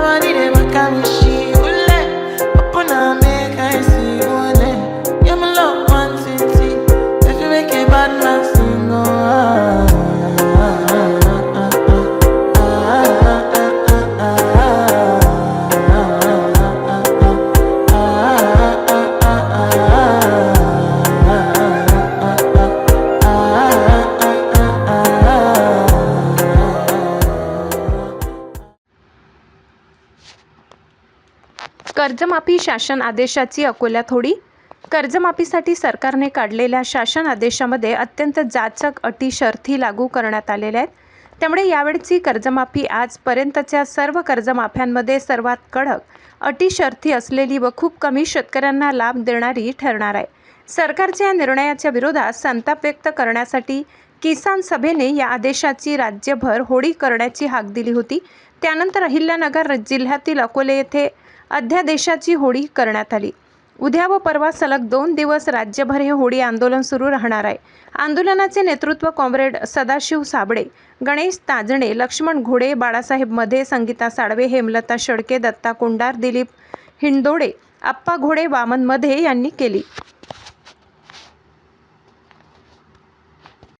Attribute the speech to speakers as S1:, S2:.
S1: body they back at me, she ule. Open up, make I see ule. Yeah, my love one city. If you make a bad man sing,
S2: कर्जमाफी शासन आदेशाची अकोल्यात होडी। कर्जमाफीसाठी सरकारने काढलेल्या शासन आदेशामध्ये अत्यंत जाचक अटी शर्थी लागू करण्यात आलेल्या आहेत। त्यामुळे यावेळची कर्जमाफी आजपर्यंतच्या सर्व कर्जमाफ्यांमध्ये सर्वात कडक अटी शर्थी असलेली व खूप कमी शेतकऱ्यांना लाभ देणारी ठरणार आहे। सरकारच्या या निर्णयाच्या विरोधात संताप व्यक्त करण्यासाठी किसान सभेने या आदेशाची राज्यभर होळी करण्याची हाक दिली होती। त्यानंतर अहिल्यानगर जिल्ह्यातील अकोले येथे अध्यादेशाची होळी करण्यात आली। उद्या व परवा सलग 2 दिवस राज्यभर हे होळी आंदोलन सुरू राहणार आहे। आंदोलनाचे नेतृत्व कॉम्रेड सदाशिव साबळे, गणेश ताजणे, लक्ष्मण घोडे, बाळासाहेब मधे, संगीता साळवे, हेमलता शेळके, दत्ता कोंडार, दिलीप हिंदोडे, आप्पा घोडे, वामन मधे यांनी केली।